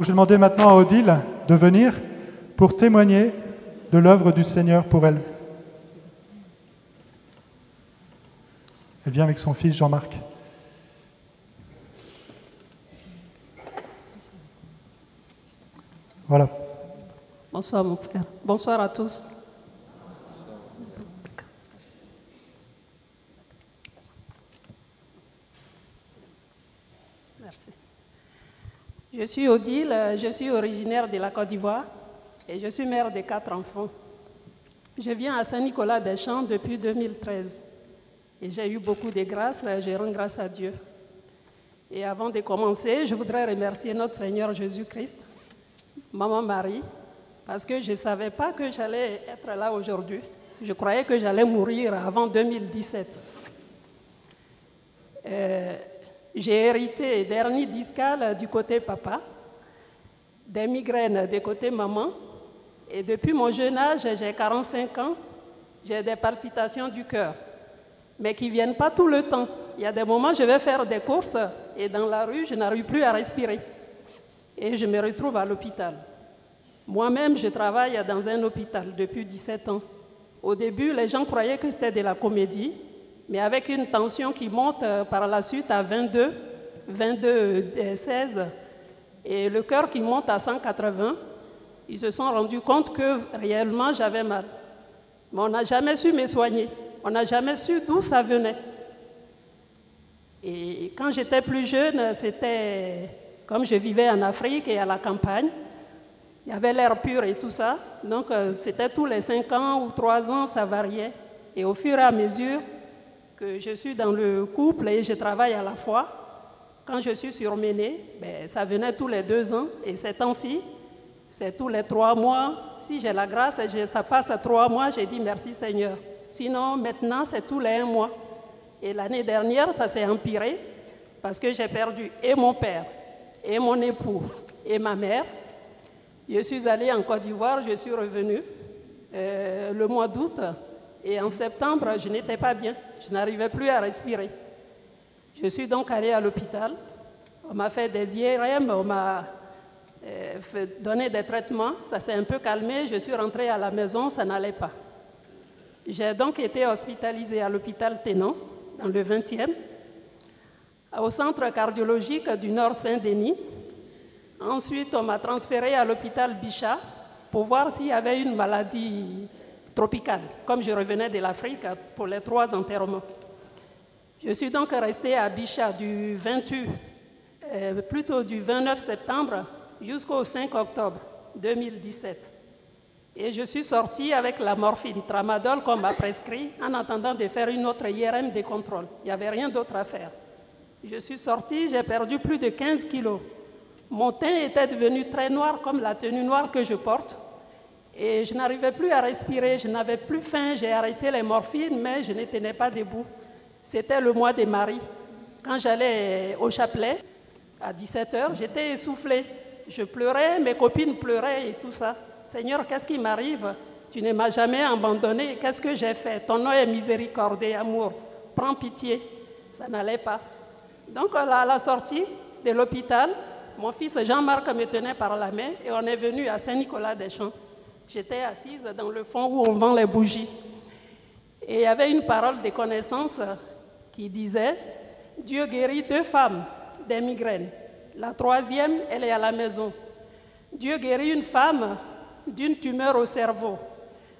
Je vais demander maintenant à Odile de venir pour témoigner de l'œuvre du Seigneur pour elle. Elle vient avec son fils Jean-Marc. Voilà. Bonsoir mon frère. Bonsoir à tous. Merci. Je suis Odile, je suis originaire de la Côte d'Ivoire et je suis mère de 4 enfants. Je viens à Saint-Nicolas-des-Champs depuis 2013 et j'ai eu beaucoup de grâces, je rends grâce à Dieu. Et avant de commencer, je voudrais remercier notre Seigneur Jésus-Christ, Maman Marie, parce que je ne savais pas que j'allais être là aujourd'hui. Je croyais que j'allais mourir avant 2017. J'ai hérité d'hernie discale du côté papa, des migraines du côté maman, et depuis mon jeune âge, j'ai 45 ans, j'ai des palpitations du cœur, mais qui ne viennent pas tout le temps. Il y a des moments, je vais faire des courses, et dans la rue, je n'arrive plus à respirer. Et je me retrouve à l'hôpital. Moi-même, je travaille dans un hôpital depuis 17 ans. Au début, les gens croyaient que c'était de la comédie, mais avec une tension qui monte par la suite à 22, 16, et le cœur qui monte à 180, ils se sont rendus compte que réellement j'avais mal. Mais on n'a jamais su me soigner. On n'a jamais su d'où ça venait. Et quand j'étais plus jeune, c'était comme je vivais en Afrique et à la campagne. Il y avait l'air pur et tout ça. Donc, c'était tous les 5 ans ou 3 ans, ça variait. Et au fur et à mesure que je suis dans le couple et je travaille à la fois, quand je suis surmenée, ça venait tous les 2 ans. Et ces temps-ci, c'est tous les 3 mois. Si j'ai la grâce, ça passe à 3 mois, j'ai dit merci Seigneur. Sinon, maintenant, c'est tous les 1 mois. Et l'année dernière, ça s'est empiré parce que j'ai perdu et mon père, et mon époux, et ma mère. Je suis allée en Côte d'Ivoire, je suis revenue le mois d'août. Et en septembre, je n'étais pas bien. Je n'arrivais plus à respirer. Je suis donc allée à l'hôpital. On m'a fait des IRM, on m'a donné des traitements. Ça s'est un peu calmé. Je suis rentrée à la maison, ça n'allait pas. J'ai donc été hospitalisée à l'hôpital Ténon, dans le 20e, au centre cardiologique du Nord Saint-Denis. Ensuite, on m'a transférée à l'hôpital Bichat pour voir s'il y avait une maladie tropicale, comme je revenais de l'Afrique pour les 3 enterrements. Je suis donc restée à Bichat du 29 septembre jusqu'au 5 octobre 2017. Et je suis sortie avec la morphine, tramadol qu'on m'a prescrit en attendant de faire une autre IRM de contrôle. Il n'y avait rien d'autre à faire. Je suis sortie, j'ai perdu plus de 15 kilos. Mon teint était devenu très noir comme la tenue noire que je porte. Et je n'arrivais plus à respirer, je n'avais plus faim, j'ai arrêté les morphines, mais je ne tenais pas debout. C'était le mois de Marie. Quand j'allais au chapelet, à 17h, j'étais essoufflée. Je pleurais, mes copines pleuraient et tout ça. Seigneur, qu'est-ce qui m'arrive? Tu ne m'as jamais abandonné. Qu'est-ce que j'ai fait? Ton nom est miséricorde et amour. Prends pitié. Ça n'allait pas. Donc, à la sortie de l'hôpital, mon fils Jean-Marc me tenait par la main et on est venu à Saint-Nicolas-des-Champs. J'étais assise dans le fond où on vend les bougies. Et il y avait une parole de connaissance qui disait « Dieu guérit 2 femmes des migraines. La 3e, elle est à la maison. Dieu guérit une femme d'une tumeur au cerveau.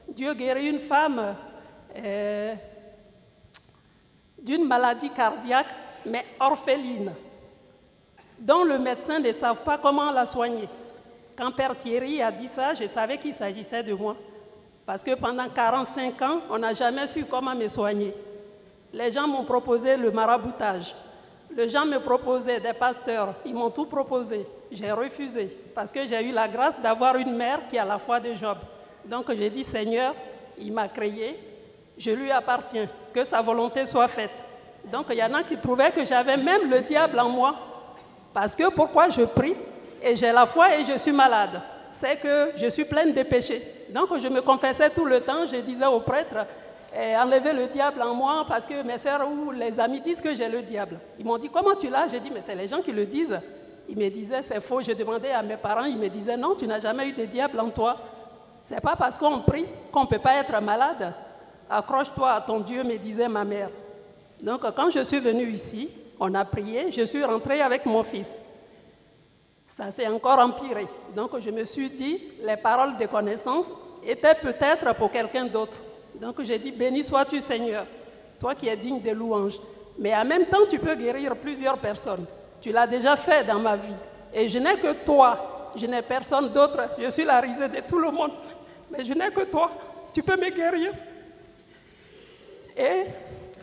Dieu guérit une femme d'une maladie cardiaque, mais orpheline, dont le médecin ne savent pas comment la soigner. » Quand Père Thierry a dit ça, je savais qu'il s'agissait de moi. Parce que pendant 45 ans, on n'a jamais su comment me soigner. Les gens m'ont proposé le maraboutage. Les gens me proposaient des pasteurs. Ils m'ont tout proposé. J'ai refusé. Parce que j'ai eu la grâce d'avoir une mère qui a la foi de Job. Donc j'ai dit, Seigneur, il m'a créé. Je lui appartiens. Que sa volonté soit faite. Donc il y en a qui trouvaient que j'avais même le diable en moi. Parce que pourquoi je prie et j'ai la foi et je suis malade? C'est que je suis pleine de péchés. Donc je me confessais tout le temps, je disais au prêtre, enlevez le diable en moi parce que mes soeurs ou les amis disent que j'ai le diable. Ils m'ont dit, comment tu l'as? J'ai dit, mais c'est les gens qui le disent. Ils me disaient, c'est faux. Je demandais à mes parents, ils me disaient, non, tu n'as jamais eu de diable en toi. C'est pas parce qu'on prie qu'on ne peut pas être malade. Accroche-toi à ton Dieu, me disait ma mère. Donc, quand je suis venue ici, on a prié, je suis rentrée avec mon fils. Ça s'est encore empiré. Donc, je me suis dit, les paroles de connaissance étaient peut-être pour quelqu'un d'autre. Donc, j'ai dit, béni sois-tu, Seigneur, toi qui es digne de louange. Mais en même temps, tu peux guérir plusieurs personnes. Tu l'as déjà fait dans ma vie. Et je n'ai que toi, je n'ai personne d'autre. Je suis la risée de tout le monde. Mais je n'ai que toi, tu peux me guérir. Et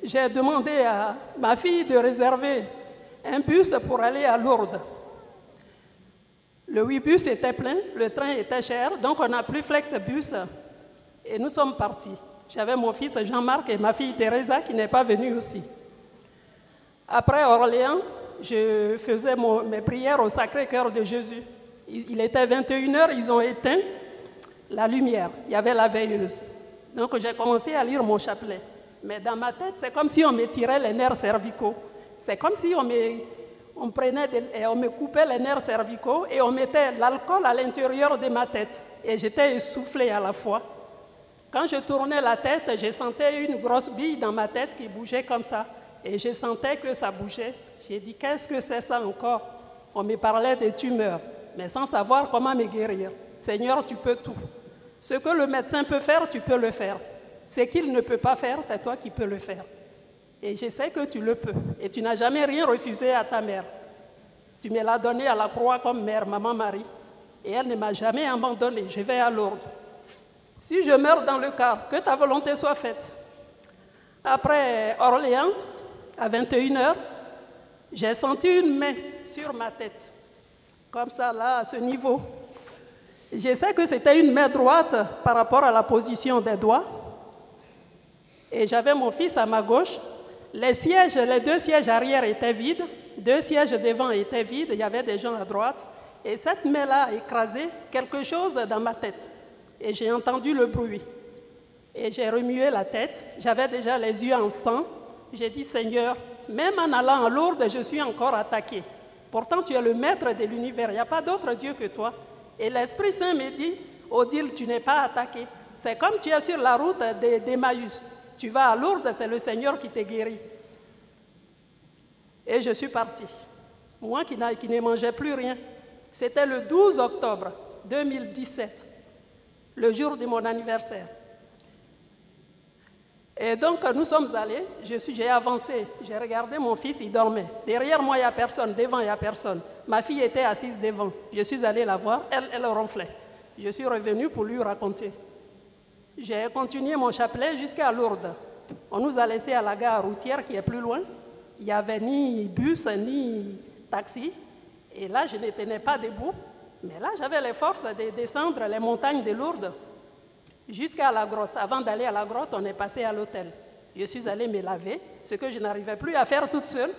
j'ai demandé à ma fille de réserver un bus pour aller à Lourdes. Le 8 bus était plein, le train était cher, donc on n'a plus Flexbus et nous sommes partis. J'avais mon fils Jean-Marc et ma fille Teresa qui n'est pas venue aussi. Après Orléans, je faisais mes prières au Sacré-Cœur de Jésus. Il était 21h, ils ont éteint la lumière, il y avait la veilleuse. Donc j'ai commencé à lire mon chapelet. Mais dans ma tête, c'est comme si on me tirait les nerfs cervicaux. C'est comme si on me coupait les nerfs cervicaux et on mettait l'alcool à l'intérieur de ma tête. Et j'étais essoufflée à la fois. Quand je tournais la tête, je sentais une grosse bille dans ma tête qui bougeait comme ça. Et je sentais que ça bougeait. J'ai dit, qu'est-ce que c'est ça encore? On me parlait de tumeurs, mais sans savoir comment me guérir. Seigneur, tu peux tout. Ce que le médecin peut faire, tu peux le faire. Ce qu'il ne peut pas faire, c'est toi qui peux le faire. Et je sais que tu le peux. Et tu n'as jamais rien refusé à ta mère. Tu me l'as donné à la croix comme mère, maman Marie. Et elle ne m'a jamais abandonné. Je vais à Lourdes. Si je meurs dans le car, que ta volonté soit faite. Après Orléans, à 21h, j'ai senti une main sur ma tête. Comme ça, là, à ce niveau. Je sais que c'était une main droite par rapport à la position des doigts. Et j'avais mon fils à ma gauche. Les deux sièges arrière étaient vides. 2 sièges devant étaient vides. Il y avait des gens à droite. Et cette main-là a écrasé quelque chose dans ma tête. Et j'ai entendu le bruit. Et j'ai remué la tête. J'avais déjà les yeux en sang. J'ai dit, Seigneur, même en allant en Lourdes, je suis encore attaquée. Pourtant, tu es le maître de l'univers. Il n'y a pas d'autre Dieu que toi. Et l'Esprit Saint me dit, Odile, tu n'es pas attaqué. C'est comme tu es sur la route d'Emmaüs. Tu vas à Lourdes, c'est le Seigneur qui te guérit. Et je suis partie. Moi qui ne mangeais plus rien. C'était le 12 octobre 2017, le jour de mon anniversaire. Et donc, nous sommes allés, j'ai avancé, j'ai regardé mon fils, il dormait. Derrière moi, il n'y a personne, devant, il n'y a personne. Ma fille était assise devant. Je suis allée la voir, elle ronflait. Je suis revenue pour lui raconter. J'ai continué mon chapelet jusqu'à Lourdes. On nous a laissés à la gare routière qui est plus loin. Il n'y avait ni bus, ni taxi. Et là, je ne tenais pas debout. Mais là, j'avais les forces de descendre les montagnes de Lourdes jusqu'à la grotte. Avant d'aller à la grotte, on est passé à l'hôtel. Je suis allée me laver, ce que je n'arrivais plus à faire toute seule.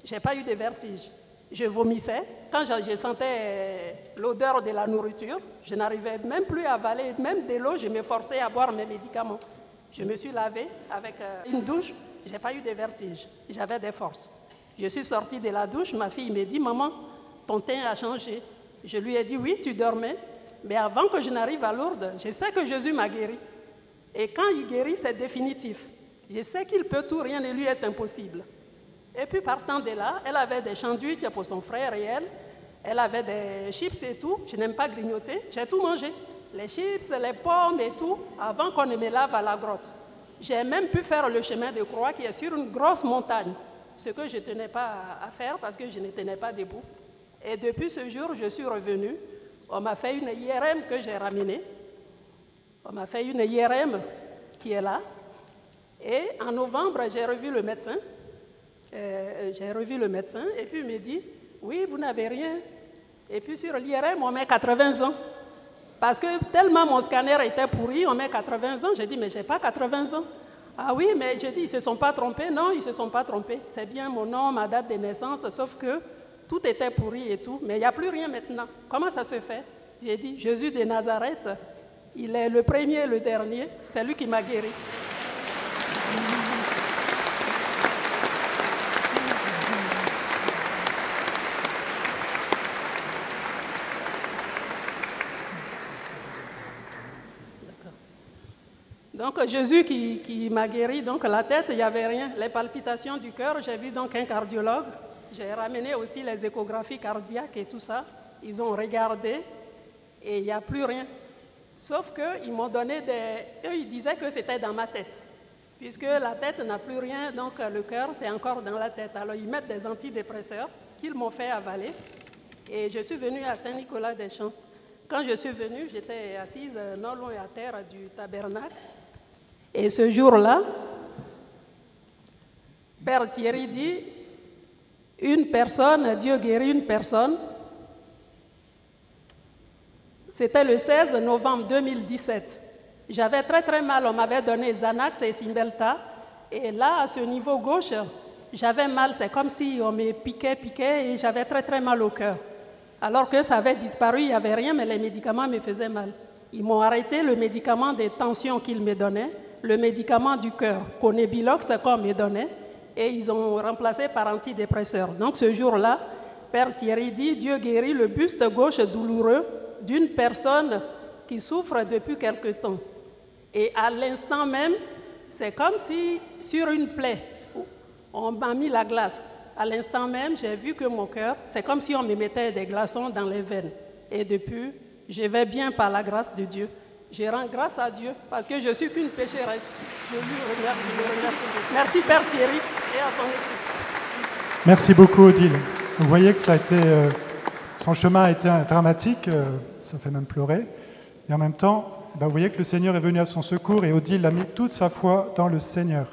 Je n'ai pas eu de vertige. Je vomissais. Quand je sentais l'odeur de la nourriture, je n'arrivais même plus à avaler, même de l'eau, je me forçais à boire mes médicaments. Je me suis lavée avec une douche, je n'ai pas eu de vertige. J'avais des forces. Je suis sortie de la douche, ma fille me dit, maman, ton teint a changé. Je lui ai dit, oui, tu dormais. Mais avant que je n'arrive à Lourdes, je sais que Jésus m'a guéri. Et quand il guérit, c'est définitif. Je sais qu'il peut tout, rien ne lui est impossible. Et puis partant de là, elle avait des sandwichs pour son frère et elle avait des chips et tout. Je n'aime pas grignoter, j'ai tout mangé. Les chips, les pommes et tout, avant qu'on ne me lave à la grotte. J'ai même pu faire le chemin de croix qui est sur une grosse montagne. Ce que je ne tenais pas à faire parce que je ne tenais pas debout. Et depuis ce jour, je suis revenue. On m'a fait une IRM que j'ai ramenée. On m'a fait une IRM qui est là. Et en novembre, j'ai revu le médecin. Et puis il me dit, oui, vous n'avez rien. Et puis sur l'IRM, on met 80 ans. Parce que tellement mon scanner était pourri, on met 80 ans. J'ai dit, mais je n'ai pas 80 ans. Ah oui, mais j'ai dit, ils ne se sont pas trompés. Non, ils ne se sont pas trompés. C'est bien mon nom, ma date de naissance, sauf que tout était pourri et tout. Mais il n'y a plus rien maintenant. Comment ça se fait? J'ai dit, Jésus de Nazareth, il est le premier et le dernier. C'est lui qui m'a guéri. Donc Jésus qui m'a guéri, donc la tête, il n'y avait rien. Les palpitations du cœur, j'ai vu donc un cardiologue. J'ai ramené aussi les échographies cardiaques et tout ça. Ils ont regardé et il n'y a plus rien. Sauf qu'ils m'ont donné Eux, ils disaient que c'était dans ma tête. Puisque la tête n'a plus rien, donc le cœur, c'est encore dans la tête. Alors ils mettent des antidépresseurs qu'ils m'ont fait avaler. Et je suis venue à Saint-Nicolas-des-Champs. Quand je suis venue, j'étais assise non loin à terre du tabernacle. Et ce jour-là, Père Thierry dit, Dieu guérit une personne. C'était le 16 novembre 2017. J'avais très très mal, on m'avait donné Xanax et Cymbalta. Et là, à ce niveau gauche, j'avais mal, c'est comme si on me piquait et j'avais très très mal au cœur. Alors que ça avait disparu, il n'y avait rien, mais les médicaments me faisaient mal. Ils m'ont arrêté le médicament des tensions qu'ils me donnaient, le médicament du cœur, Conebilox qu'on me donnait, et ils ont remplacé par antidépresseurs. Donc ce jour-là, Père Thierry dit, Dieu guérit le buste gauche douloureux d'une personne qui souffre depuis quelque temps. Et à l'instant même, c'est comme si sur une plaie, on m'a mis la glace. À l'instant même, j'ai vu que mon cœur, c'est comme si on me mettait des glaçons dans les veines. Et depuis, je vais bien par la grâce de Dieu. Je rends grâce à Dieu parce que je suis qu'une pécheresse. Je lui remercie. Merci Père Thierry et à son équipe. Merci beaucoup Odile. Vous voyez que son chemin a été dramatique, ça fait même pleurer. Et en même temps, vous voyez que le Seigneur est venu à son secours et Odile a mis toute sa foi dans le Seigneur.